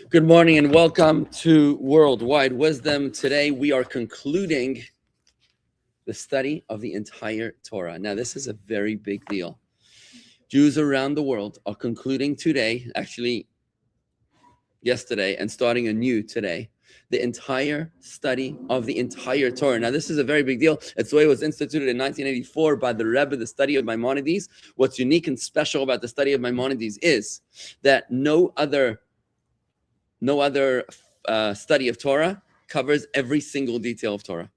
Good morning and welcome to Worldwide Wisdom. Today we are concluding the study of the entire Torah. Now this is a very big deal. Jews around the world are concluding today, actually yesterday, and starting anew today, the entire study of the entire Torah. Now this is a very big deal. It's the way it was instituted in 1984 by the Rebbe, the study of Maimonides. What's unique and special about the study of Maimonides is that no other study of Torah covers every single detail of Torah.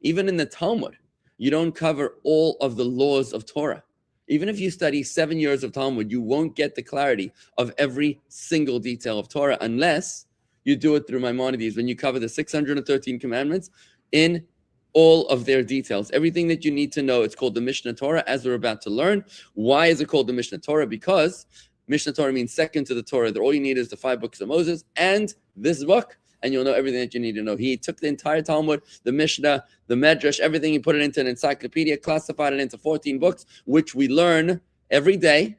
Even in the Talmud, you don't cover all of the laws of Torah. Even if you study 7 years of Talmud, you won't get the clarity of every single detail of Torah unless you do it through Maimonides, when you cover the 613 commandments in all of their details. Everything that you need to know. It's called the Mishnah Torah, as we're about to learn. Why is it called the Mishnah Torah? Because Mishnah Torah means second to the Torah. That all you need is the 5 books of Moses and this book, and you'll know everything that you need to know. He took the entire Talmud, the Mishnah, the Medrash, everything. He put it into an encyclopedia, classified it into 14 books, which we learn every day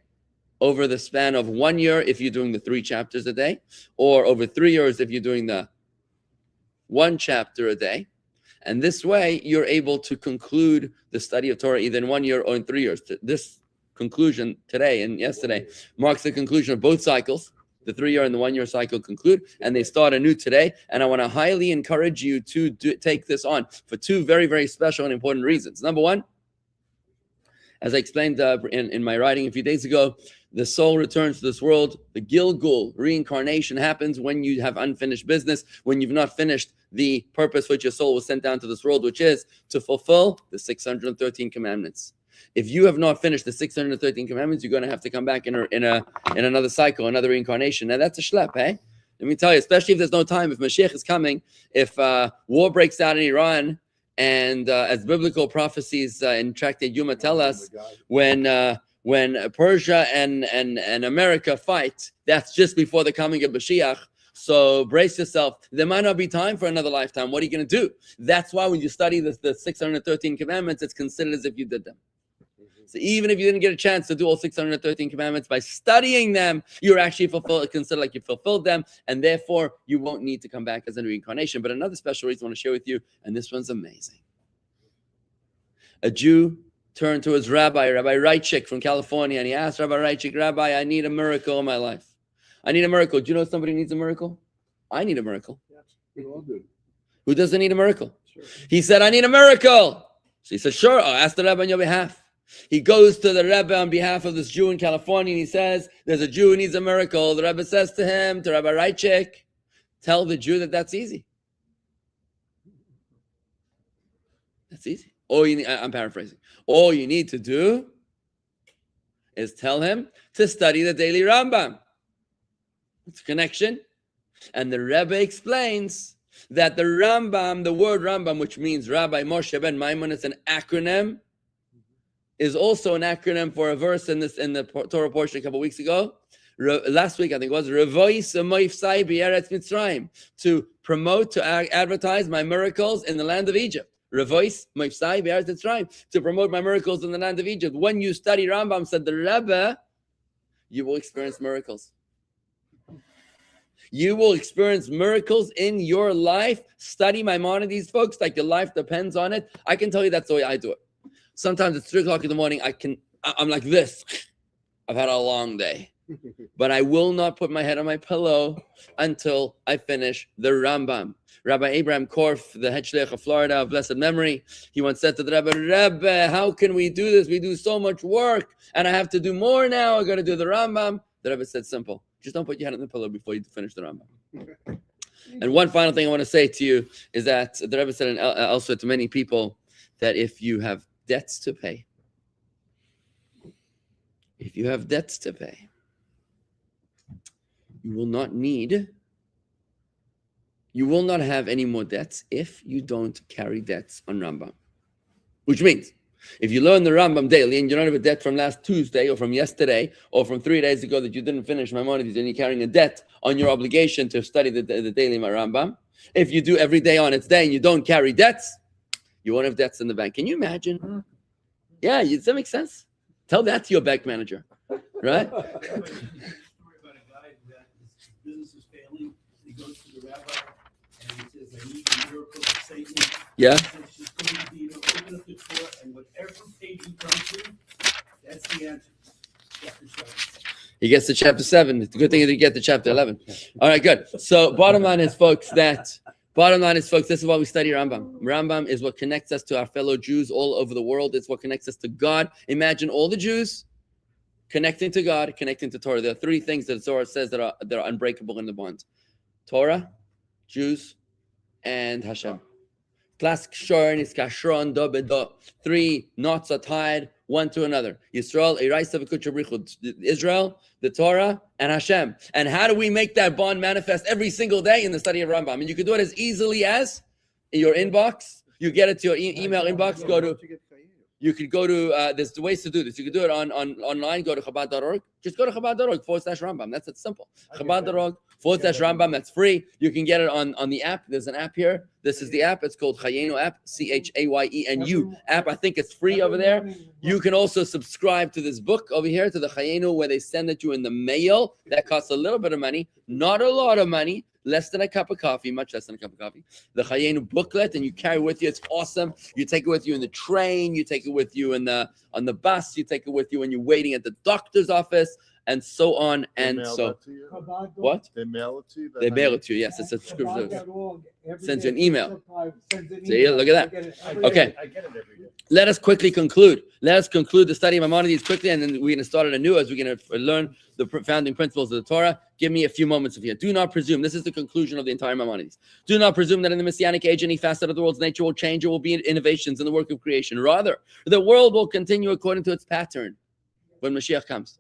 over the span of 1 year if you're doing the 3 chapters a day, or over 3 years if you're doing the 1 chapter a day. And this way, you're able to conclude the study of Torah either in 1 year or in 3 years. This conclusion today and yesterday marks the conclusion of both cycles. The 3-year and the 1-year cycle conclude, and they start anew today. And I want to highly encourage you to take this on for 2 very, very special and important reasons. Number one, as I explained in my writing a few days ago, the soul returns to this world. The Gilgul, reincarnation, happens when you have unfinished business, when you've not finished the purpose which your soul was sent down to this world, which is to fulfill the 613 commandments. If you have not finished the 613 commandments, you're going to have to come back in another cycle, another reincarnation. Now that's a schlep, eh? Let me tell you, especially if there's no time, if Mashiach is coming, if war breaks out in Iran, and as biblical prophecies in Tractate Yuma tell us, when Persia and America fight, that's just before the coming of Mashiach. So brace yourself. There might not be time for another lifetime. What are you going to do? That's why when you study the 613 commandments, it's considered as if you did them. So even if you didn't get a chance to do all 613 commandments, by studying them, you're actually considered like you fulfilled them, and therefore you won't need to come back as a reincarnation. But another special reason I want to share with you, and this one's amazing. A Jew turned to his Rabbi Yitzchak from California, and he asked Rabbi Yitzchak, Rabbi, I need a miracle in my life. I need a miracle. Do you know somebody needs a miracle? I need a miracle. Yes, we all do. Who doesn't need a miracle? Sure. He said, I need a miracle. So he said, sure, I'll ask the Rebbe on your behalf. He goes to the Rebbe on behalf of this Jew in California, and he says, there's a Jew who needs a miracle. The Rebbe says to him, to Rabbi Yitzchak, tell the Jew that that's easy. That's easy. I'm paraphrasing. All you need to do is tell him to study the daily Rambam. It's a connection. And the Rebbe explains that the Rambam, the word Rambam, which means Rabbi Moshe ben Maimonides, an acronym, is also an acronym for a verse in the Torah portion a couple of weeks ago. Last week, I think it was, Revois Moifsai B'Eretz Mitzrayim, to promote, to advertise my miracles in the land of Egypt. Revois Moifsai B'Eretz Mitzrayim, to promote my miracles in the land of Egypt. When you study Rambam, said the Rebbe, you will experience miracles. You will experience miracles in your life. Study Maimonides, folks, like your life depends on it. I can tell you that's the way I do it. Sometimes it's 3 o'clock in the morning. I'm like this. I've had a long day. But I will not put my head on my pillow until I finish the Rambam. Rabbi Abraham Korf, the head shliach of Florida of blessed memory, he once said to the Rebbe, how can we do this? We do so much work, and I have to do more now. I got to do the Rambam. The Rebbe said, simple. Just don't put your head on the pillow before you finish the Rambam. And one final thing I want to say to you is that the Rebbe said also to many people that if you have debts to pay, you will not have any more debts if you don't carry debts on Rambam. Which means, if you learn the Rambam daily and you don't have a debt from last Tuesday or from yesterday or from 3 days ago that you didn't finish Maimonides, and you're carrying a debt on your obligation to study the daily Rambam, if you do every day on its day and you don't carry debts, you won't have debts in the bank. Can you imagine? Yeah, does that make sense? Tell that to your bank manager, right? business is failing. He goes to the rabbi and he says, I need a miracle to save me. Yeah. He says, she's going to be, open up the Torah, and whatever page you come to, that's the answer. Chapter 7. He gets to chapter 7. It's a good thing he didn't get to chapter 11. All right, good. So bottom line is, folks, this is why we study Rambam. Rambam is what connects us to our fellow Jews all over the world. It's what connects us to God. Imagine all the Jews connecting to God, connecting to Torah. There are 3 things that the Torah says that are unbreakable in the bond. Torah, Jews, and Hashem. 3 knots are tied one to another. Israel, the Torah, and Hashem. And how do we make that bond manifest every single day? In the study of Rambam. And you can do it as easily as in your inbox. You get it to your email inbox. You could go to, there's ways to do this. You could do it online. Go to Chabad.org. Just go to Chabad.org/Rambam. That's it, simple. Chabad.org/Rambam. That's free. You can get it on the app. There's an app here. This is the app. It's called Chayenu app. ChaYenu app. I think it's free over there. You can also subscribe to this book over here, to the Chayenu, where they send it to you in the mail. That costs a little bit of money. Not a lot of money. Less than a cup of coffee, much less than a cup of coffee. The Chayenu booklet, and you carry with you. It's awesome. You take it with you in the train. You take it with you on the bus. You take it with you when you're waiting at the doctor's office, and so on and so. What? They mail it to you. They mail it to you. Yes, it's a subscription. Sends you an email. See, look at that. Okay. I get it every day. Let us quickly conclude. Let us conclude the study of Maimonides quickly, and then we're going to start it anew as we're going to learn the founding principles of the Torah. Give me a few moments of here. Do not presume. This is the conclusion of the entire Maimonides. Do not presume that in the messianic age, any facet of the world's nature will change. There will be innovations in the work of creation. Rather, the world will continue according to its pattern when Mashiach comes.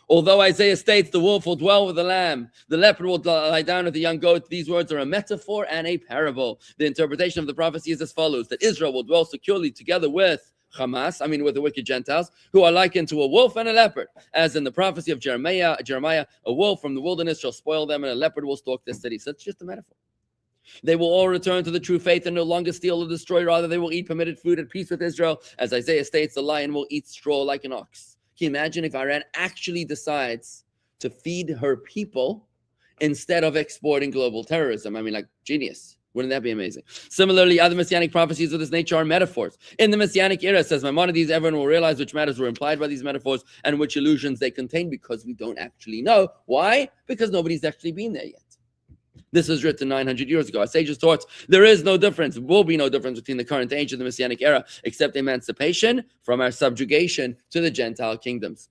Although Isaiah states the wolf will dwell with the lamb, the leopard will lie down with the young goat, these words are a metaphor and a parable. The interpretation of the prophecy is as follows: that Israel will dwell securely together with Hamas, with the wicked Gentiles, who are likened to a wolf and a leopard. As in the prophecy of Jeremiah, a wolf from the wilderness shall spoil them, and a leopard will stalk their city. So it's just a metaphor. They will all return to the true faith and no longer steal or destroy. Rather, they will eat permitted food at peace with Israel. As Isaiah states, the lion will eat straw like an ox. Can you imagine if Iran actually decides to feed her people instead of exporting global terrorism? Genius. Wouldn't that be amazing? Similarly, other messianic prophecies of this nature are metaphors. In the messianic era, says Maimonides, everyone will realize which matters were implied by these metaphors and which illusions they contain, because we don't actually know. Why? Because nobody's actually been there yet. This was written 900 years ago. Our sages taught there is no difference, will be no difference between the current age and the messianic era, except emancipation from our subjugation to the Gentile kingdoms.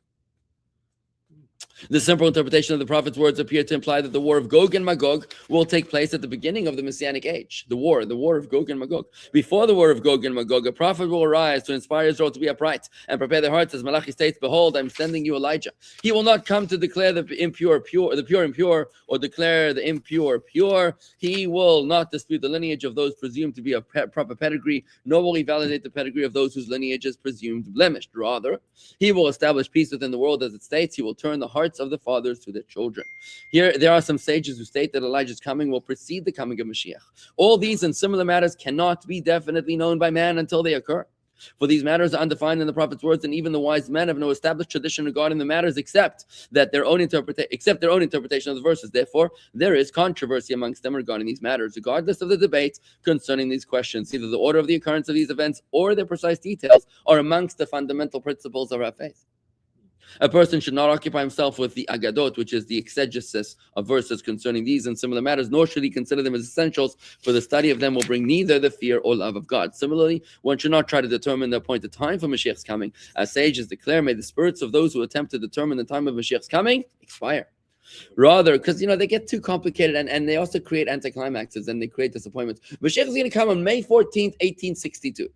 The simple interpretation of the prophet's words appear to imply that the war of Gog and Magog will take place at the beginning of the Messianic age. The war of Gog and Magog. Before the war of Gog and Magog, a prophet will arise to inspire Israel to be upright and prepare their hearts, as Malachi states, "Behold, I'm sending you Elijah. He will not come to declare the impure pure, the pure impure, or declare the impure pure. He will not dispute the lineage of those presumed to be of proper pedigree, nor will he validate the pedigree of those whose lineage is presumed blemished. Rather, he will establish peace within the world, as it states. He will turn the hearts of the fathers to their children." Here, there are some sages who state that Elijah's coming will precede the coming of Mashiach. All these and similar matters cannot be definitely known by man until they occur. For these matters are undefined in the prophet's words, and even the wise men have no established tradition regarding the matters except their own interpretation of the verses. Therefore, there is controversy amongst them regarding these matters, regardless of the debate concerning these questions. Either the order of the occurrence of these events or their precise details are amongst the fundamental principles of our faith. A person should not occupy himself with the agadot, which is the exegesis of verses concerning these and similar matters, nor should he consider them as essentials, for the study of them will bring neither the fear or love of God. Similarly, one should not try to determine the appointed time for Mashiach's coming. As sages declare, may the spirits of those who attempt to determine the time of Mashiach's coming expire. Rather, because they get too complicated, and they also create anticlimaxes and they create disappointments. Mashiach is going to come on May 14th, 1862.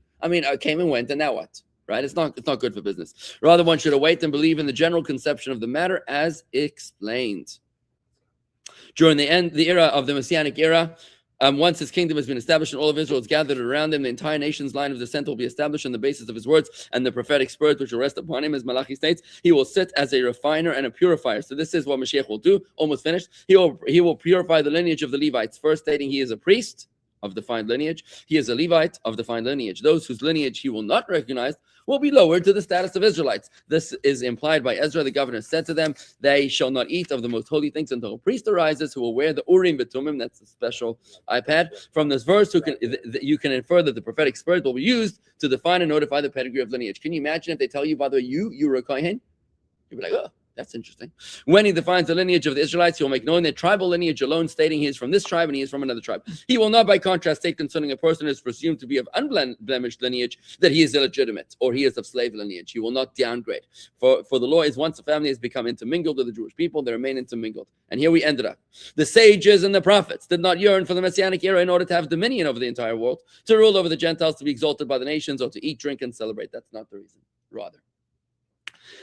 Came and went, and now what? Right? It's not good for business. Rather, one should await and believe in the general conception of the matter as explained. During the era of the Messianic era, once his kingdom has been established and all of Israel is gathered around him, the entire nation's line of descent will be established on the basis of his words and the prophetic spirit which will rest upon him. As Malachi states, he will sit as a refiner and a purifier. So this is what Mashiach will do. Almost finished. He will purify the lineage of the Levites, first stating he is a priest of defined lineage. He is a Levite of defined lineage. Those whose lineage he will not recognize will be lowered to the status of Israelites. This is implied by Ezra. The governor said to them, they shall not eat of the most holy things until a priest arises who will wear the Urim Betumim, that's a special iPad. From this verse, you can infer that the prophetic spirit will be used to define and notify the pedigree of lineage. Can you imagine if they tell you, by the way, you were a Kohen? You'd be like, oh, that's interesting. When he defines the lineage of the Israelites, he will make known their tribal lineage alone, stating he is from this tribe and he is from another tribe. He will not, by contrast, state concerning a person who is presumed to be of unblemished lineage that he is illegitimate or he is of slave lineage. He will not downgrade. For the law is, once a family has become intermingled with the Jewish people, they remain intermingled. And here we ended up. The sages and the prophets did not yearn for the messianic era in order to have dominion over the entire world, to rule over the Gentiles, to be exalted by the nations, or to eat, drink, and celebrate. That's not the reason. Rather,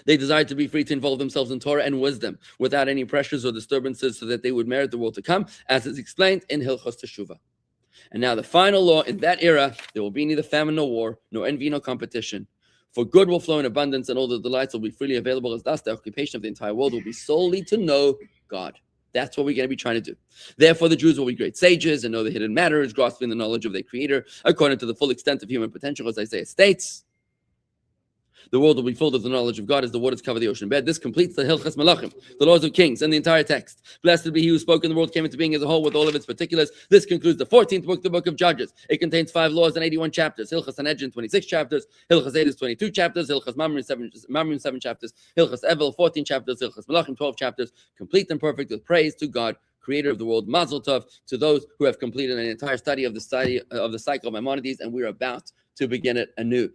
they desired to be free to involve themselves in Torah and wisdom without any pressures or disturbances so that they would merit the world to come, as is explained in Hilchos Teshuvah. And now the final law, in that era, there will be neither famine nor war, nor envy nor competition. For good will flow in abundance and all the delights will be freely available as thus the occupation of the entire world will be solely to know God. That's what we're going to be trying to do. Therefore, the Jews will be great sages and know the hidden matters, grasping the knowledge of their Creator according to the full extent of human potential, as Isaiah states. The world will be filled with the knowledge of God as the waters cover the ocean bed. This completes the Hilchas Malachim, the laws of kings, and the entire text. Blessed be he who spoke and the world came into being as a whole with all of its particulars. This concludes the 14th book, the book of Judges. It contains 5 laws and 81 chapters. Hilchas Sanhedrin, 26 chapters. Hilchas Eidos, 22 chapters. Hilchas Mamrim, 7 chapters. Hilchas Evel, 14 chapters. Hilchas Malachim, 12 chapters. Complete and perfect with praise to God, Creator of the world. Mazel Tov to those who have completed an entire study of the cycle of Maimonides, and we're about to begin it anew.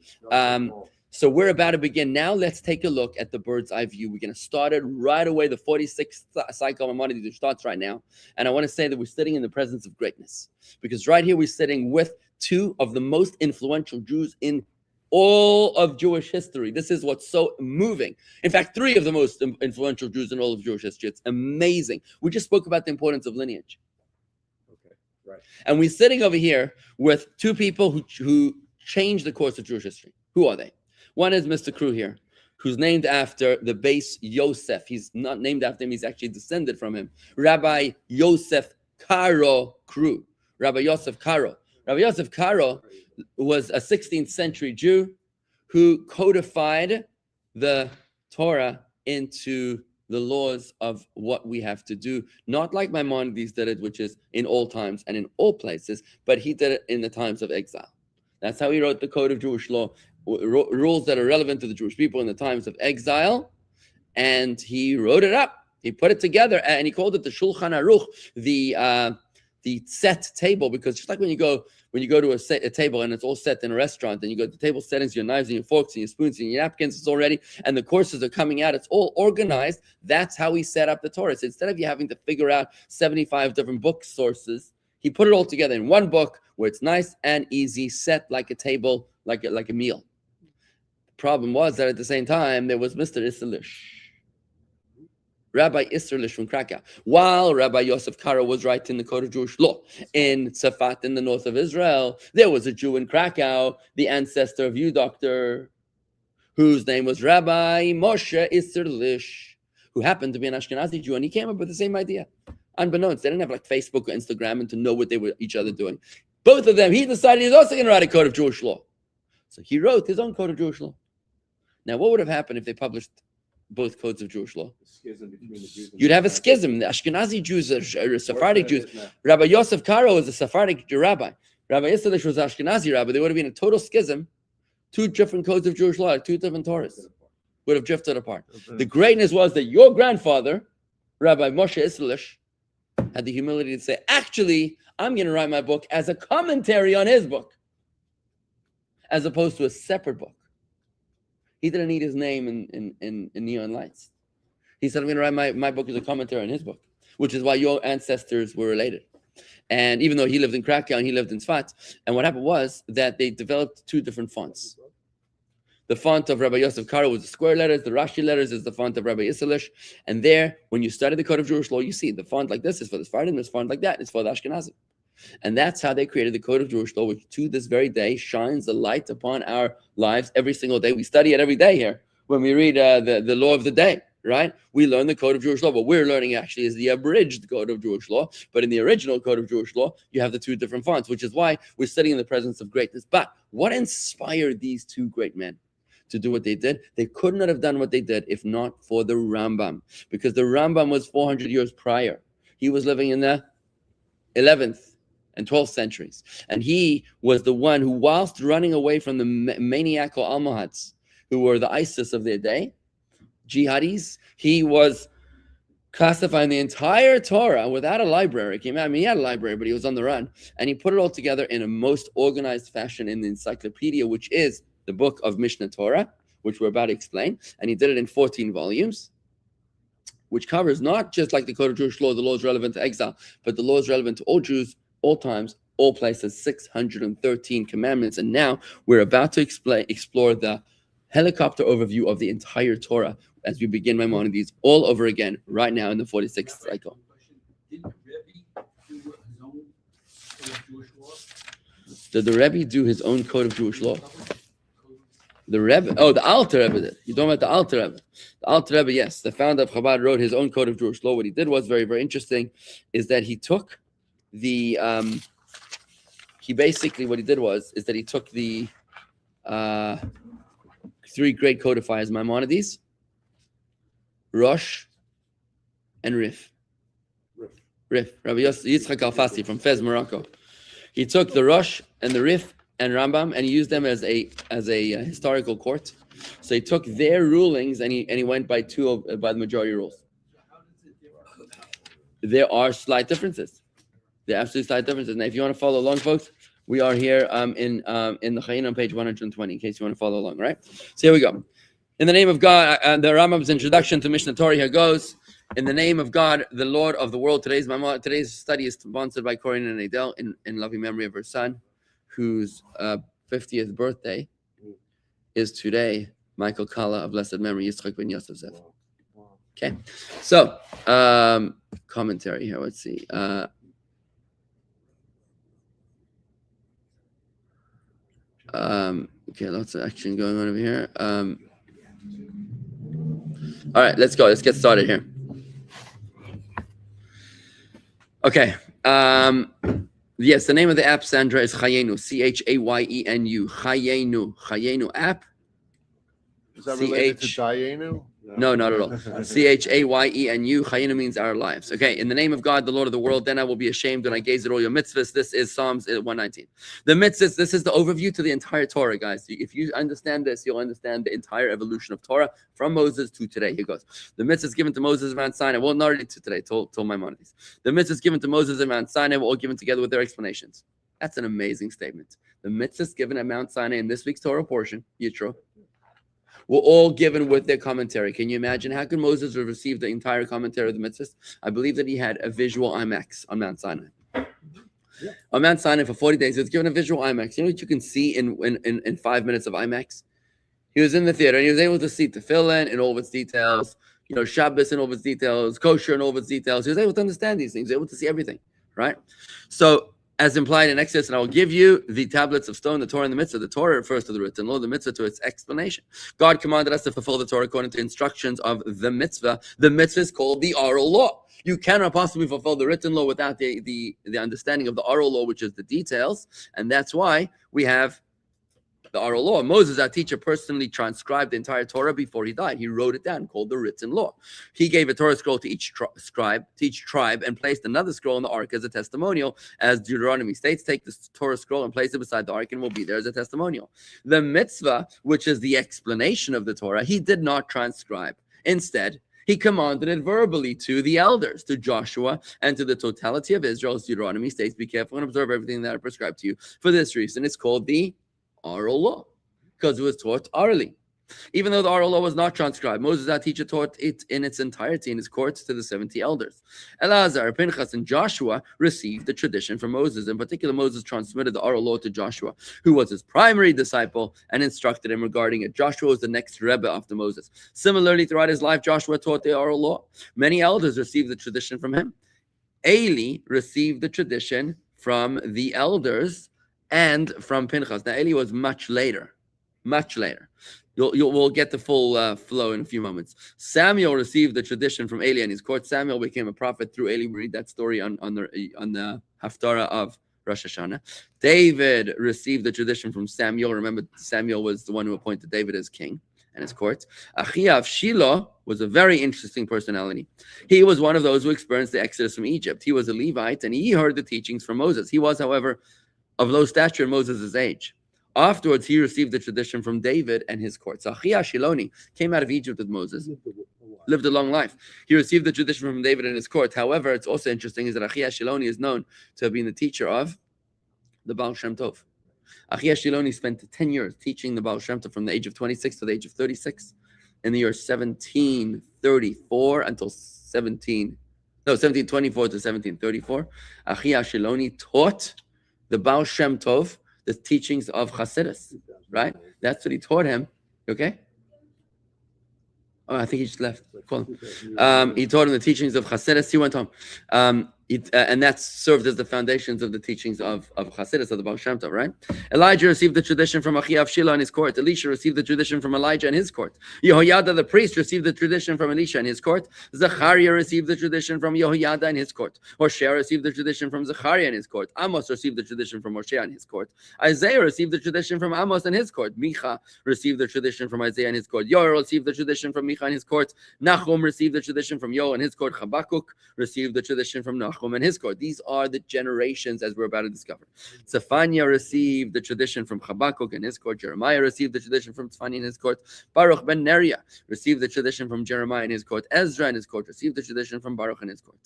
So we're about to begin. Now let's take a look at the bird's eye view. We're going to start it right away. The 46th cycle of Maimonides, which starts right now. And I want to say that we're sitting in the presence of greatness. Because right here we're sitting with 2 of the most influential Jews in all of Jewish history. This is what's so moving. In fact, 3 of the most influential Jews in all of Jewish history. It's amazing. We just spoke about the importance of lineage. Okay, right. And we're sitting over here with 2 people who changed the course of Jewish history. Who are they? One is Mr. Crew here, who's named after the base Yosef. He's not named after him, he's actually descended from him. Rabbi Yosef Karo Crew. Rabbi Yosef Karo. Rabbi Yosef Karo was a 16th century Jew who codified the Torah into the laws of what we have to do, not like Maimonides did it, which is in all times and in all places, but he did it in the times of exile. That's how he wrote the Code of Jewish Law, rules that are relevant to the Jewish people in the times of exile, and he wrote it up. He put it together, and he called it the Shulchan Aruch, the set table, because just like when you go to a table and it's all set in a restaurant, and you go to the table settings, your knives and your forks and your spoons and your napkins, it's all ready, and the courses are coming out, it's all organized. That's how he set up the Torah. So instead of you having to figure out 75 different book sources, he put it all together in one book where it's nice and easy, set like a table, like a meal. Problem was that at the same time there was Mr. Isserlish, Rabbi Isserlish from Krakow. While Rabbi Yosef Karo was writing the Code of Jewish Law in Tzafat in the north of Israel, there was a Jew in Krakow, the ancestor of you, doctor, whose name was Rabbi Moshe Isserlish, who happened to be an Ashkenazi Jew, and he came up with the same idea. Unbeknownst, they didn't have like Facebook or Instagram and to know what they were each other doing. Both of them, he decided he's also going to write a Code of Jewish Law. So he wrote his own Code of Jewish Law. Now, what would have happened if they published both codes of Jewish law? Schism between the Jews. You'd have a schism. The Ashkenazi Jews are Sephardic Jews. Rabbi Yosef Karo is a Sephardic rabbi. Rabbi Isserlish was an Ashkenazi rabbi. There would have been a total schism. 2 different codes of Jewish law, 2 different Torahs would have drifted apart. The greatness was that your grandfather, Rabbi Moshe Isserlish, had the humility to say, actually, I'm going to write my book as a commentary on his book, as opposed to a separate book. He didn't need his name in neon lights. He said, I'm going to write my book as a commentary on his book, which is why your ancestors were related. And even though he lived in Krakow and he lived in Tzfat, and what happened was that they developed 2 different fonts. The font of Rabbi Yosef Karo was the square letters. The Rashi letters is the font of Rabbi Isserlish. And there, when you study the Code of Jewish Law, you see the font like this is for the Sephardim, this font like that is for the Ashkenazim. And that's how they created the Code of Jewish Law, which to this very day shines the light upon our lives every single day. We study it every day here when we read the law of the day, right? We learn the Code of Jewish Law. What we're learning actually is the abridged Code of Jewish Law. But in the original Code of Jewish Law, you have the 2 different fonts, which is why we're sitting in the presence of greatness. But what inspired these 2 great men to do what they did. They could not have done what they did if not for the Rambam, because the Rambam was 400 years prior. He was living in the 11th and 12th centuries. And he was the one who, whilst running away from the maniacal Almohads, who were the ISIS of their day, jihadis, he was classifying the entire Torah without a library. He had a library, but he was on the run. And he put it all together in a most organized fashion in the encyclopedia, which is the book of Mishnah Torah, which we're about to explain. And he did it in 14 volumes, which covers not just like the Code of Jewish Law, the laws relevant to exile, but the laws relevant to all Jews, all times, all places, 613 commandments. And now we're about to explore the helicopter overview of the entire Torah as we begin Maimonides all over again right now in the 46th cycle. Did the Rebbe do his own code of Jewish law? Did the Rebbe do his own code of Jewish law? The Rebbe, the Alter Rebbe did. You're talking about the Alter Rebbe. The Alter Rebbe, yes, the founder of Chabad, wrote his own code of Jewish law. What he did was very, very interesting, is that he took the, he took the three great codifiers, Maimonides, Rosh, and Rif. Rabbi Yitzchak Alfasi from Fez, Morocco. He took the Rosh and the Rif and Rambam, and he used them as a historical court. So he took their rulings and he went by by the majority rules. There are slight differences. There are absolutely slight differences. Now, if you want to follow along, folks, we are here in the Chayin on page 120, in case you want to follow along, right? So here we go. In the name of God, the Rambam's introduction to Mishnah Torah here goes. In the name of God, the Lord of the world. Today's study is sponsored by Corinne and Adele in loving memory of her son, whose 50th birthday is today. Michael Cala of blessed memory, Yitzchak ben Yosef Zev. Okay, so commentary here. Let's see. Okay, lots of action going on over here. All right, let's go. Let's get started here. Okay. Yes, the name of the app, Sandra, is Chayenu. Chayenu. Chayenu app. Is that related to Dayenu? No, not at all. Chayenu. Chayenu means our lives. Okay. In the name of God, the Lord of the world, then I will be ashamed when I gaze at all your mitzvahs. This is Psalms 119. The mitzvahs, this is the overview to the entire Torah, guys. If you understand this, you'll understand the entire evolution of Torah from Moses to today. Here goes. The mitzvahs given to Moses at Mount Sinai. Well, not only to today, till Maimonides. The mitzvahs given to Moses at Mount Sinai were all given together with their explanations. That's an amazing statement. The mitzvahs given at Mount Sinai in this week's Torah portion, Yitro, were all given with their commentary. Can you imagine? How could Moses have received the entire commentary of the mitzvahs? I believe that he had a visual IMAX on Mount Sinai. Yeah. On Mount Sinai for 40 days, he was given a visual IMAX. You know what you can see in 5 minutes of IMAX? He was in the theater and he was able to see tefillin in all of its details, Shabbos in all of its details, kosher in all of its details. He was able to understand these things, able to see everything, right? So, as implied in Exodus, and I will give you the tablets of stone, the Torah and the mitzvah. The Torah refers to the written law, the mitzvah to its explanation. God commanded us to fulfill the Torah according to instructions of the mitzvah. The mitzvah is called the oral law. You cannot possibly fulfill the written law without the understanding of the oral law, which is the details. And that's why we have the oral law. Moses, our teacher, personally transcribed the entire Torah before he died. He wrote it down, called the written law. He gave a Torah scroll to each tribe, and placed another scroll in the ark as a testimonial. As Deuteronomy states, take the Torah scroll and place it beside the ark, and will be there as a testimonial. The mitzvah, which is the explanation of the Torah, he did not transcribe. Instead, he commanded it verbally to the elders, to Joshua, and to the totality of Israel. As Deuteronomy states, be careful and observe everything that I prescribe to you. For this reason, it's called the oral law, because it was taught orally. Even though the oral law was not transcribed, Moses, our teacher, taught it in its entirety in his courts to the 70 elders. Eleazar, Pinchas, and Joshua received the tradition from Moses. In particular, Moses transmitted the oral law to Joshua, who was his primary disciple, and instructed him regarding it. Joshua was the next Rebbe after Moses. Similarly, throughout his life, Joshua taught the oral law. Many elders received the tradition from him. Eli received the tradition from the elders and from Pinchas. Now, Eli was much later. We'll get the full flow in a few moments. Samuel received the tradition from Eli and his court. Samuel became a prophet through Eli. We read that story on the Haftarah of Rosh Hashanah. David received the tradition from Samuel. Remember, Samuel was the one who appointed David as king and his court. Achiav Shiloh was a very interesting personality. He was one of those who experienced the exodus from Egypt. He was a Levite, and he heard the teachings from Moses. He was, however, of low stature in Moses' age. Afterwards, he received the tradition from David and his court. So Achiav Shiloni came out of Egypt with Moses, lived a long life. He received the tradition from David and his court. However, it's also interesting is that Achiav Shiloni is known to have been the teacher of the Baal Shem Tov. Achiav Shiloni spent 10 years teaching the Baal Shem Tov from the age of 26 to the age of 36 in the year 1734 until 1724 to 1734. Achiav Shiloni taught the Baal Shem Tov the teachings of Hasidus, right? That's what he taught him, okay? Oh, I think he just left. Cool. He taught him the teachings of Hasidus. He went home. And that served as the foundations of the teachings of Hasidus, of the Baal Shem Tov, right? Elijah received the tradition from Achiav Shiloh and his court. Elisha received the tradition from Elijah and his court. Yehoiada the priest received the tradition from Elisha and his court. Zechariah received the tradition from Yehoiada and his court. Hoshea received the tradition from Zechariah and his court. Amos received the tradition from Hoshea and his court. Isaiah received the tradition from Amos and his court. Micha received the tradition from Isaiah and his court. Yoel received the tradition from Micha and his court. Nahum received the tradition from Yoel and his court. Habakkuk received the tradition from Nahum and his court. These are the generations as we're about to discover. Zephaniah received the tradition from Habakkuk and his court. Jeremiah received the tradition from Zephaniah and his court. Baruch ben Neriah received the tradition from Jeremiah and his court. Ezra and his court received the tradition from Baruch and his court.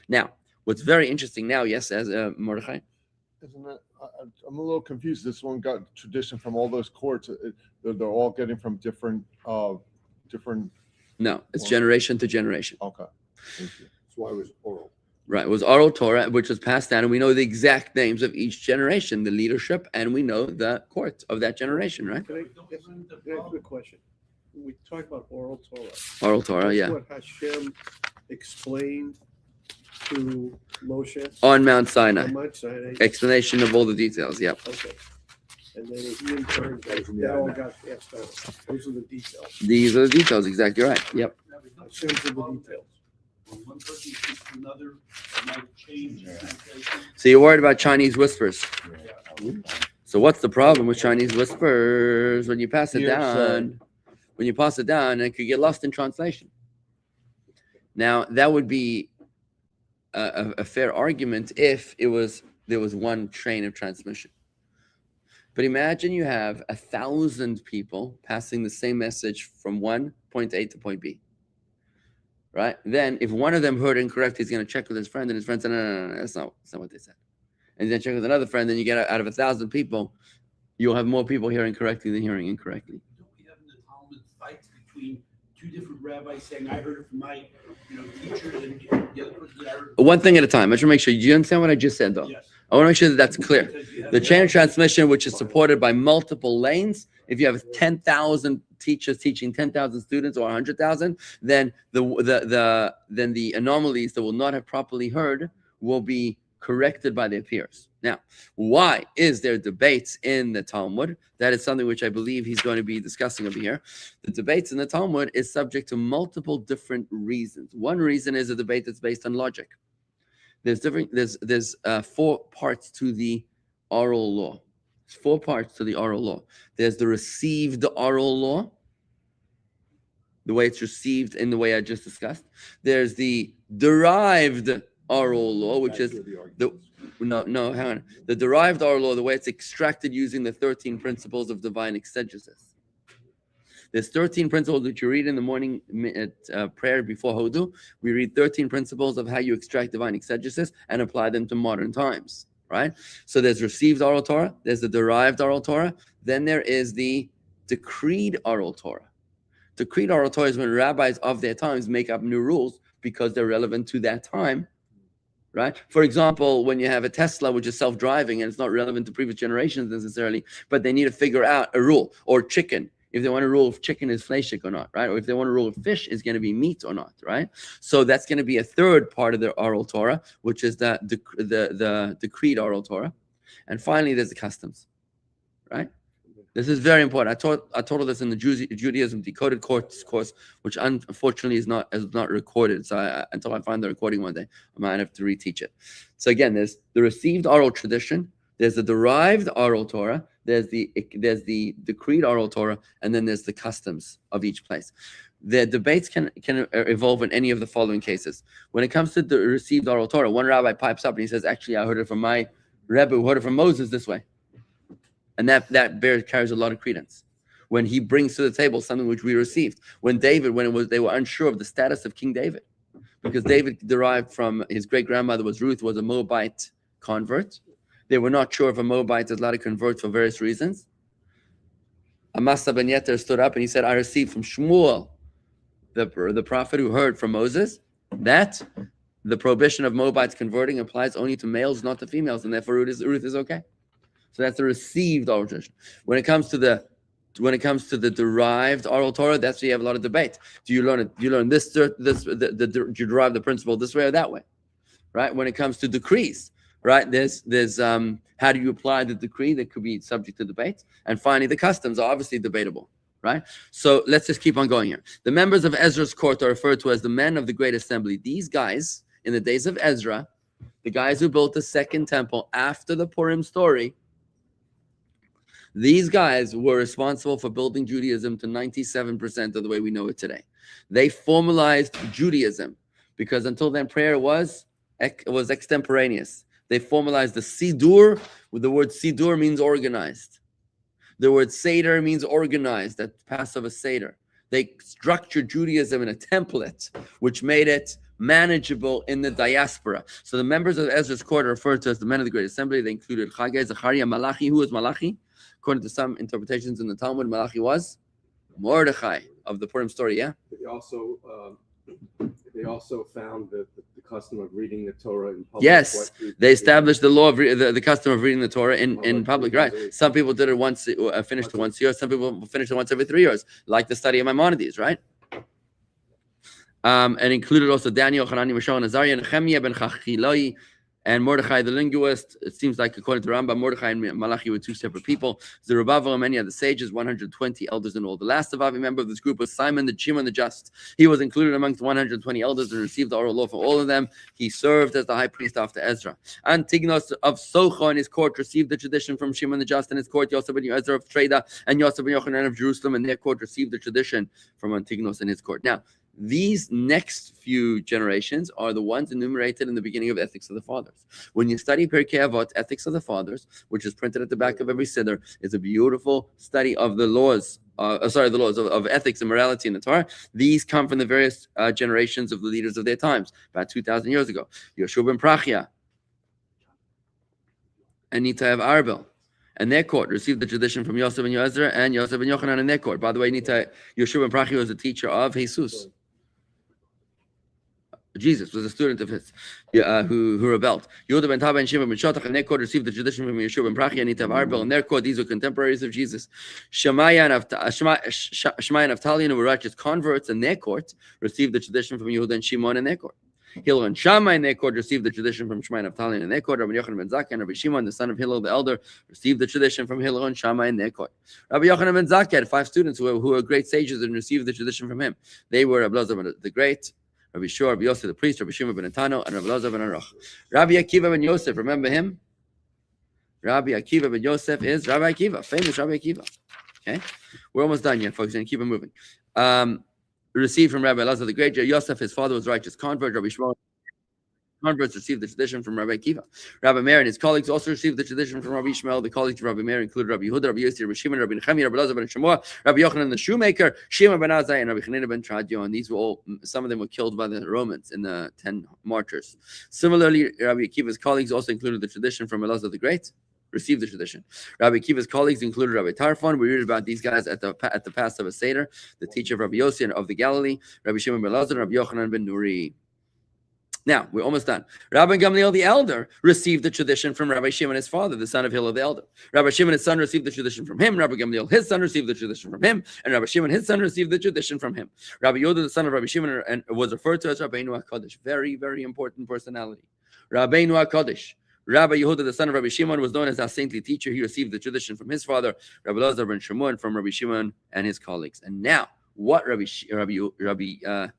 Now, what's very interesting now, yes, as Mordechai? Isn't that, I'm a little confused. This one got tradition from all those courts. They're all getting from different. No, it's generation to generation. Okay. Thank you. That's why it was oral. Right, it was oral Torah, which was passed down, and we know the exact names of each generation, the leadership, and we know the court of that generation, right? Can I ask a question? When we talk about oral Torah. Oral Torah, yeah. What Hashem explained to Moshe On Mount Sinai. on Mount Sinai. Explanation of all the details, yep. Okay. And then he in turn, that all got passed down. Those are the details. These are the details, exactly right, yep. Hashem's are the details. When one person speaks to another, it might change the translation. So you're worried about Chinese whispers. So what's the problem with Chinese whispers? When you pass it down, it could get lost in translation. Now, that would be a fair argument if there was one train of transmission. But imagine you have 1,000 people passing the same message from one point A to point B. Right? Then, if one of them heard incorrect, he's going to check with his friend, and his friend said, no, that's not what they said. And then check with another friend, then you get out of 1,000 people, you'll have more people hearing correctly than hearing incorrectly. Don't we have in the Talmud fights between two different rabbis saying, I heard it from my teacher, and the other person that I heard? One thing at a time. I just want to make sure. Do you understand what I just said, though? Yes. I want to make sure that that's clear. The chain of transmission, which is supported by multiple lanes, if you have 10,000 teachers teaching 10,000 students or 100,000, then the anomalies that will not have properly heard will be corrected by their peers. Now, why is there debates in the Talmud? That is something which I believe he's going to be discussing over here. The debates in the Talmud is subject to multiple different reasons. One reason is a debate that's based on logic. There's 4 parts to the oral law. There's 4 parts to the oral law. There's the received oral law, the way it's received in the way I just discussed. There's the derived oral law, which is the derived oral law, the way it's extracted using the 13 principles of divine exegesis. There's 13 principles which you read in the morning prayer before Hodu. We read 13 principles of how you extract divine exegesis and apply them to modern times, right? So there's received oral Torah, there's the derived oral Torah, then there is the decreed oral Torah. Decreed oral Torah is when rabbis of their times make up new rules because they're relevant to that time, right? For example, when you have a Tesla, which is self-driving and it's not relevant to previous generations necessarily, but they need to figure out a rule, or chicken. If they want to rule if chicken is fleishik or not, right? Or if they want to rule if fish is going to be meat or not, right? So that's going to be a third part of the oral Torah, which is the decreed oral Torah. And finally, there's the customs, right? This is very important. I taught all this in the Judaism Decoded course, which unfortunately is not recorded. So until I find the recording one day, I might have to reteach it. So again, there's the received oral tradition, there's the derived oral Torah, there's the decreed oral Torah, and then there's the customs of each place. The debates can evolve in any of the following cases. When it comes to the received oral Torah, one rabbi pipes up and he says, "Actually, I heard it from my Rebbe who heard it from Moses this way." And that carries a lot of credence. When he brings to the table something which we received. When they were unsure of the status of King David, because David derived from his great grandmother was a Moabite convert. They were not sure if a Moabite is allowed to convert for various reasons. Amasa ben Yeter stood up and he said, "I received from Shmuel, the prophet who heard from Moses, that the prohibition of Moabites converting applies only to males, not to females, and therefore Ruth is okay." So that's the received oral tradition. When it comes to the derived oral Torah, that's where you have a lot of debate. Do you learn it? Do you learn this? Do you derive the principle this way or that way? Right? When it comes to decrees, right? There's how do you apply the decree? That could be subject to debate. And finally, the customs are obviously debatable, right? So let's just keep on going here. The members of Ezra's court are referred to as the men of the great assembly. These guys, in the days of Ezra, the guys who built the second temple after the Purim story, these guys were responsible for building Judaism to 97% of the way we know it today. They formalized Judaism because until then prayer was extemporaneous. They formalized the Sidur. The word Sidur means organized. The word Seder means organized, that Passover Seder. They structured Judaism in a template which made it manageable in the diaspora. So the members of Ezra's court are referred to as the men of the great assembly. They included Haggai, Zechariah, Malachi. Who was Malachi? According to some interpretations in the Talmud, Malachi was Mordechai of the Purim story, yeah? They also found the custom of reading the Torah in public. Yes, they established the law of the custom of reading the Torah in public, right? Some people did it once, finished it once a year. Some people finished it once every 3 years, like the study of Maimonides, right? And included also Daniel, Hanani, Mishael, and Azariah, Nehemiah ben Chachilai, and Mordechai the linguist. It seems like, according to Rambam, Mordechai and Malachi were two separate people. Zerubbabel and many other sages, 120 elders in all. The last surviving member of this group was Simon the Shimon the Just. He was included amongst 120 elders and received the oral law from all of them. He served as the high priest after Ezra. Antigonus of Socha in his court received the tradition from Shimon the Just in his court. Yosef ben Ezra of Treda and Yosef ben Yochanan of Jerusalem in their court received the tradition from Antigonus in his court. Now, these next few generations are the ones enumerated in the beginning of Ethics of the Fathers. When you study Pirkei Avot, Ethics of the Fathers, which is printed at the back of every siddur, is a beautiful study of the laws, of ethics and morality in the Torah. These come from the various generations of the leaders of their times, about 2,000 years ago. Yeshua ben Prachia and Nitav Arbel and their court received the tradition from Yosef ben Ezra and Yosef ben Yochanan in their court. By the way, Yeshua ben Prachia was a teacher of Jesus. Jesus was a student of his who rebelled. Yehuda ben Taba and Shimon ben Shotach in their court received the tradition from Yeshua ben Prachia and Nitav Arbel in their court. These were contemporaries of Jesus. Shemaiah and Naphtali, who were righteous converts in their court, received the tradition from Yehuda and Shimon in their court. Hillel and Shammai in their court received the tradition from Shemaiah and Naphtali in their court. Rabbi Yochanan ben Zakkai and Rabbi Shimon, the son of Hillel the elder, received the tradition from Hillel and Shammai in their court. Rabbi Yochanan ben Zakkai had 5 students who were great sages and received the tradition from him. They were Rabbi Elazar the Great, Rabbi Shua, Rabbi Yosef the priest, Rabbi Shimon ben Etano, and Rabbi Elazar ben Aruch. Rabbi Akiva ben Yosef, remember him? Rabbi Akiva ben Yosef is Rabbi Akiva, famous Rabbi Akiva. Okay, we're almost done yet, folks, and keep it moving. Received from Rabbi Elazar the Great. Yosef, his father, was righteous convert. Rabbi Shimon, converts received the tradition from Rabbi Akiva. Rabbi Meir and his colleagues also received the tradition from Rabbi Ishmael. The colleagues of Rabbi Meir included Rabbi Yehuda, Rabbi Yossi, Rabbi Shimon, Rabbi Nechemiah, Rabbi Elazar ben Shemua, Rabbi Yochanan the shoemaker, Shimon ben Azai, and Rabbi Chanina ben Tradio. And these were all, some of them were killed by the Romans in the 10 martyrs. Similarly, Rabbi Akiva's colleagues also included the tradition from Elazar the Great. Received the tradition. Rabbi Akiva's colleagues included Rabbi Tarfon. We read about these guys at the Passover Seder, the teacher of Rabbi Yossi of the Galilee, Rabbi Shimon ben Elazar, and Rabbi Yochanan ben Nuri. Now, we're almost done. Rabbi Gamliel the elder received the tradition from Rabbi Shimon, his father, the son of Hillel the elder. Rabbi Shimon, his son, received the tradition from him. Rabbi Gamliel, his son, received the tradition from him. And Rabbi Shimon, his son, received the tradition from him. Rabbi Yehuda, the son of Rabbi Shimon, was referred to as Rabbeinu HaKadosh. Very, very important personality. Rabbeinu HaKadosh. Rabbi Yehuda, the son of Rabbi Shimon, was known as a saintly teacher. He received the tradition from his father, Rabbi Lazar ben Shimon, from Rabbi Shimon and his colleagues. And now, what Rabbi Yehuda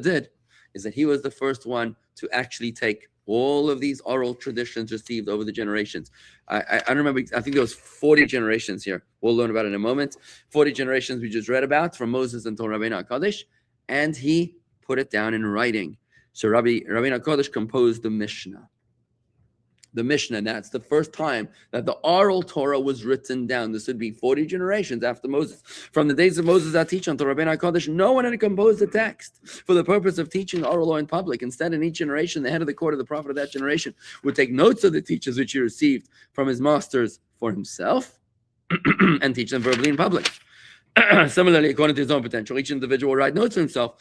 did is that he was the first one to actually take all of these oral traditions received over the generations. I don't remember, I think there was 40 generations here. We'll learn about it in a moment. 40 generations we just read about from Moses until Rabbeinu HaKadosh, and he put it down in writing. So Rabbeinu HaKadosh composed the Mishnah. The Mishnah, that's the first time that the oral Torah was written down. This would be 40 generations after Moses. From the days of Moses, our teacher, until Rabbeinu HaKadosh, no one had composed a text for the purpose of teaching the oral law in public. Instead, in each generation, the head of the court of the prophet of that generation would take notes of the teachers which he received from his masters for himself and teach them verbally in public. Similarly, according to his own potential, each individual will write notes to himself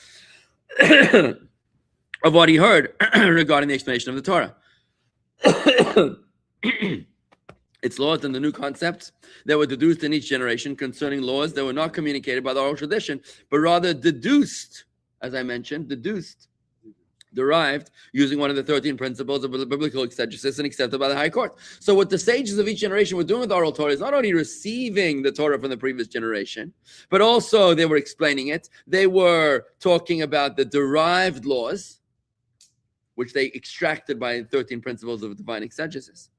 of what he heard regarding the explanation of the Torah. Its laws and the new concepts that were deduced in each generation concerning laws that were not communicated by the oral tradition, but rather deduced, as I mentioned, derived using one of the 13 principles of biblical exegesis and accepted by the high court. So what the sages of each generation were doing with the oral Torah is not only receiving the Torah from the previous generation, but also they were explaining it. They were talking about the derived laws, which they extracted by 13 principles of divine exegesis.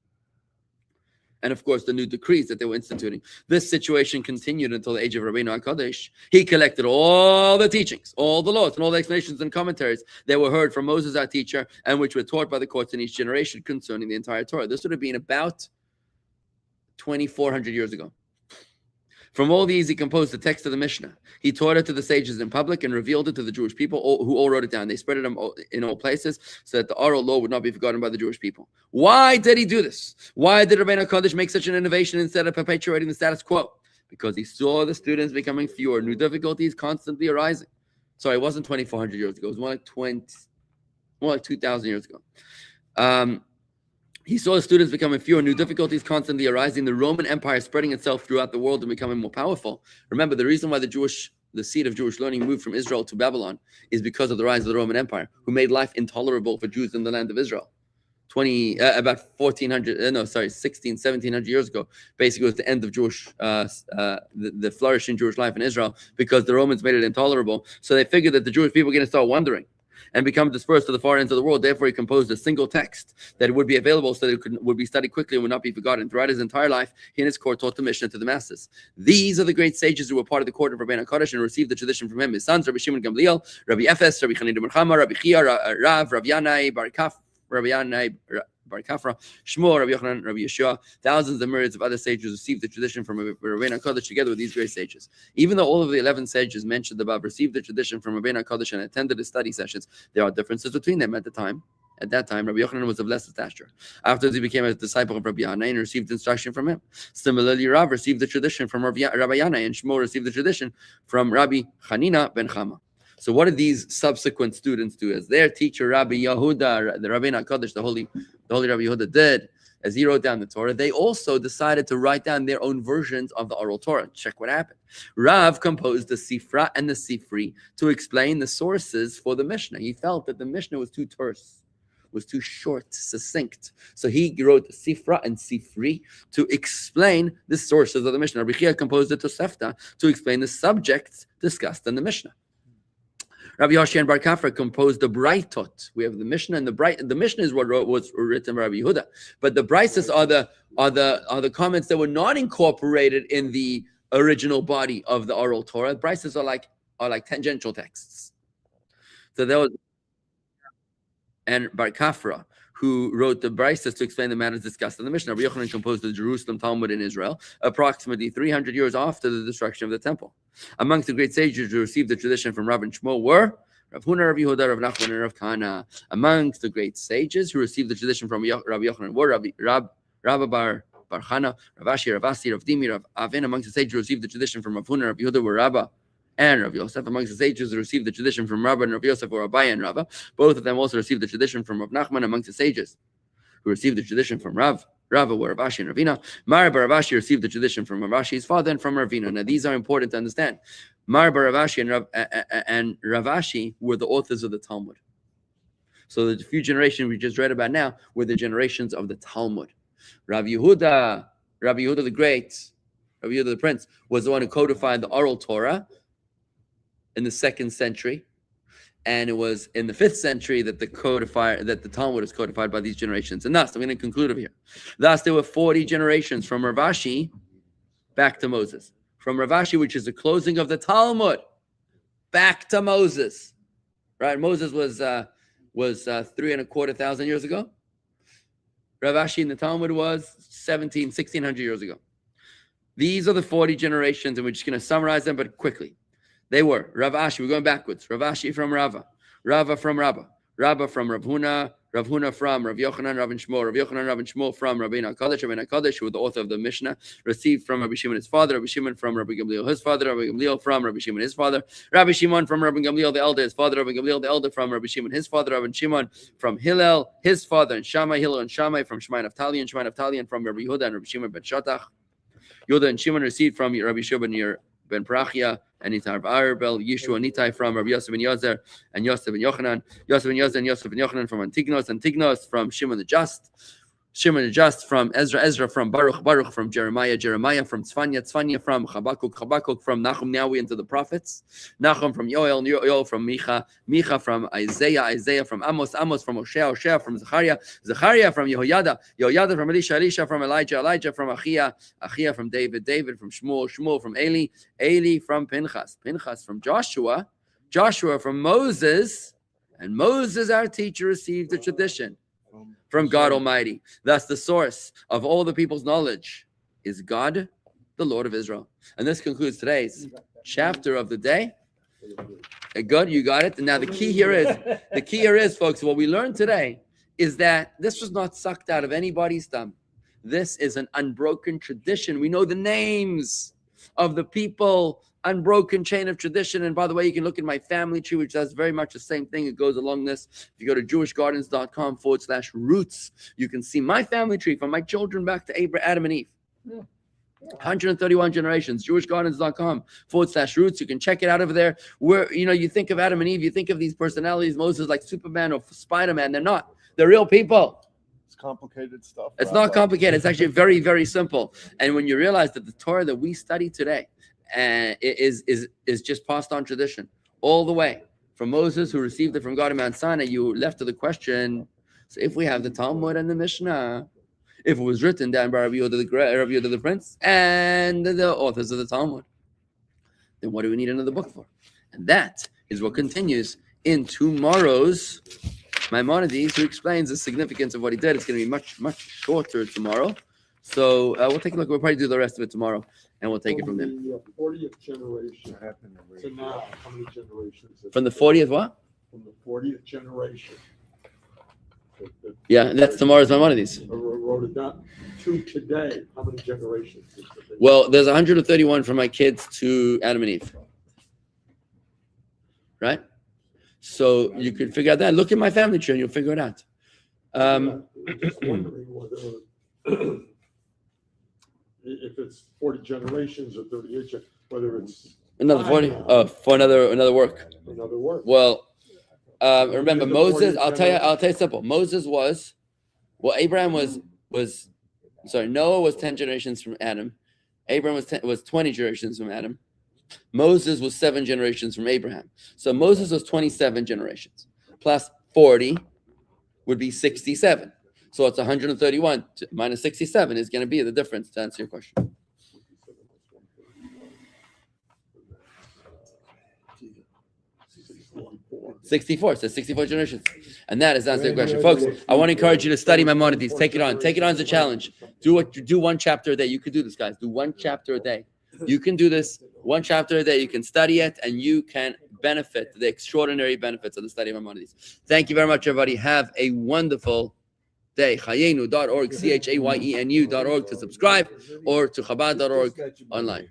And of course, the new decrees that they were instituting. This situation continued until the age of Rabbeinu HaKadosh. He collected all the teachings, all the laws, and all the explanations and commentaries that were heard from Moses, our teacher, and which were taught by the courts in each generation concerning the entire Torah. This would have been about 2,400 years ago. From all these, he composed the text of the Mishnah. He taught it to the sages in public and revealed it to the Jewish people who all wrote it down. They spread it in all places so that the oral law would not be forgotten by the Jewish people. Why did he do this? Why did Rabbeinu HaKadosh make such an innovation instead of perpetuating the status quo? Because he saw the students becoming fewer, new difficulties constantly arising. Sorry, it wasn't 2,400 years ago. It was more like 2,000 years ago. He saw the students becoming fewer, new difficulties constantly arising, the Roman Empire spreading itself throughout the world and becoming more powerful. Remember, the reason why the seed of Jewish learning moved from Israel to Babylon is because of the rise of the Roman Empire, who made life intolerable for Jews in the land of Israel. About 1700 years ago, basically was the end of the flourishing Jewish life in Israel, because the Romans made it intolerable. So they figured that the Jewish people were going to start wandering and become dispersed to the far ends of the world. Therefore, he composed a single text that would be available so that it would be studied quickly and would not be forgotten. Throughout his entire life, he and his court taught the Mishnah to the masses. These are the great sages who were part of the court of Rabbeinu HaKadosh and received the tradition from him. His sons, Rabbi Shimon Gamliel, Rabbi Ephes, Rabbi Chanina ben Chama, Rabbi Chia, Rav Yanai Bar Kafra, Shmuel, Rabbi Yochanan, Rabbi Yeshua. Thousands and myriads of other sages received the tradition from Rabbeinu HaKadosh together with these great sages. Even though all of the 11 sages mentioned above received the tradition from Rabbeinu HaKadosh and attended his study sessions, there are differences between them at that time. At that time, Rabbi Yochanan was of less stature. Afterwards, he became a disciple of Rabbi Yanai and received instruction from him. Similarly, Rav received the tradition from Rabbi Yanai, and Shmuel received the tradition from Rabbi Chanina ben Chama. So what did these subsequent students do? As their teacher, Rabbi Yehuda, the Rabbeinu HaKadosh, the holy Rabbi Yehuda did, as he wrote down the Torah, they also decided to write down their own versions of the oral Torah. Check what happened. Rav composed the Sifra and the Sifri to explain the sources for the Mishnah. He felt that the Mishnah was too terse, was too short, succinct. So he wrote Sifra and Sifri to explain the sources of the Mishnah. Rabbi Chia composed the Tosefta to explain the subjects discussed in the Mishnah. Rabbi Yoshi and Bar Kafra composed the Braitot. We have the Mishnah and the Mishnah is what was written by Rabbi Yehuda, but the Braitos are the comments that were not incorporated in the original body of the oral Torah. Braitos are like tangential texts. So there was and Bar Kafra, who wrote the Braisos to explain the matters discussed in the Mishnah. Rabbi Yochanan composed the Jerusalem Talmud in Israel, approximately 300 years after the destruction of the temple. Amongst the great sages who received the tradition from Rav and Shmuel were Rav Huna, Rav Yehuda, Rav Nachman, and Rav Kana. Amongst the great sages who received the tradition from Rabbi Yochanan were Rabbi Bar Chana, Rav Ashi, Rav Asi, Rav Dimi, Rav Avin. Amongst the sages who received the tradition from Rav Huna, Rav Yehuda were Rabba and Rav Yosef. Amongst the sages who received the tradition from Rabba and Rav Yosef were Abai and Rabba. Both of them also received the tradition from Rav Nachman. Amongst the sages who received the tradition from Rava were Rav Ashi and Ravina. Mar bar Rav Ashi received the tradition from Rav Ashi's father and from Ravina. Now these are important to understand. Mar bar Rav Ashi and Rav Ashi were the authors of the Talmud. So the few generations we just read about now were the generations of the Talmud. Rabbi Yehuda the Great, Rabbi Yehuda the Prince, was the one who codified the oral Torah in the 2nd century. And it was in the 5th century that the Talmud is codified by these generations. And thus, I'm going to conclude over here. Thus, there were 40 generations from Rav Ashi back to Moses. From Rav Ashi, which is the closing of the Talmud, back to Moses. Right? Moses was 3,250 years ago. Rav Ashi in the Talmud was 1,600 years ago. These are the 40 generations, and we're just going to summarize them, but quickly. They were Rav Ashi, we're going backwards. Rav Ashi from Rava, Rava from Rabba, Rabba from Rav Huna, Rav Huna from Rav Yochanan, Rav and Shmuel, Rav Yochanan, Rav and Shmuel from Rabbeinu HaKadosh, Rabbeinu HaKadosh, who was the author of the Mishnah, received from Rabbi Shimon his father, Rabbi Shimon from Rabbi Gamliel his father, Rabbi Gamliel from Rabbi Shimon his father, Rabbi Shimon from Rabbi Gamliel the elder his father, Rabbi Gamliel the elder from Rabbi Shimon his father, Rabbi Shimon from Hillel his father, and Shammai, Hillel and Shammai from Shemai Naphtali, and Shemai Naphtali, and from Rabbi Yehuda and Rabbi Shimon ben Shatach. Yehuda and Shimon received from Rabbi Shimon ben Parachia, and Nitar Arbel, Yeshua Nitai from Rabbi Yosef ben Yozer, and Yosef ben Yochanan, Yosef ben Yozer and Yosef ben Yochanan from Antignos from Shimon the Just from Ezra from Baruch from Jeremiah from Tzfanya from Habakkuk from Nahum. Now we into the prophets. Nahum from Yoel from Micha from Isaiah from Amos from Hosea from Zechariah from Yehoiada from Elisha from Elijah from Achia from David from Shmuel from Eli from Pinchas from Joshua from Moses, and Moses, our teacher, received the tradition from God Almighty. Thus, the source of all the people's knowledge is God, the Lord of Israel. And this concludes today's chapter of the day. Good, you got it. And now the key here is, folks, what we learned today is that this was not sucked out of anybody's thumb. This is an unbroken tradition. We know the names of the people, unbroken chain of tradition. And by the way, you can look at my family tree, which does very much the same thing. It goes along this. If you go to jewishgardens.com/roots, you can see my family tree from my children back to Adam and Eve. 131 generations, jewishgardens.com/roots. You can check it out over there. Where, you think of Adam and Eve, you think of these personalities, Moses like Superman or Spider-Man. They're not. They're real people. It's complicated stuff. It's not complicated. It's actually very, very simple. And when you realize that the Torah that we study today is just passed on tradition all the way from Moses, who received it from God in Mount Sinai, you left to the question, so if we have the Talmud and the Mishnah, if it was written down by Rabbi Yehuda the Prince and the authors of the Talmud, then what do we need another book for? And that is what continues in tomorrow's Maimonides, who explains the significance of what he did. It's going to be much, much shorter tomorrow. So we'll take a look. We'll probably do the rest of it tomorrow, and we'll take it from there. The 40th generation to now, how many generations? From the 40th what? From the 40th generation. Yeah, that's tomorrow's Maimonides. Wrote it down to today. How many generations? Well, there's 131 from my kids to Adam and Eve. Right? So you could figure out that. Look at my family tree and you'll figure it out. I'm just wondering whether if it's 40 generations or 38, whether it's another 40 for another work. Another work. Well, remember Moses. I'll tell you simple. Moses was, Abraham was Noah was 10 generations from Adam. Abraham was 20 generations from Adam. Moses was 7 generations from Abraham. So Moses was 27 generations plus 40 would be 67. So it's 131 minus 67 is going to be the difference, to answer your question. So 64 generations. And that is answer your question. Folks, I want to encourage you to study Maimonides. Take it on. Take it on as a challenge. Do one chapter a day. You could do this, guys. Do one chapter a day. You can do this. One chapter a day. You can study it, and you can benefit the extraordinary benefits of the study of Maimonides. Thank you very much, everybody. Have a wonderful day. Chayenu.org, CHAYENU.org to subscribe, or to Chabad.org online.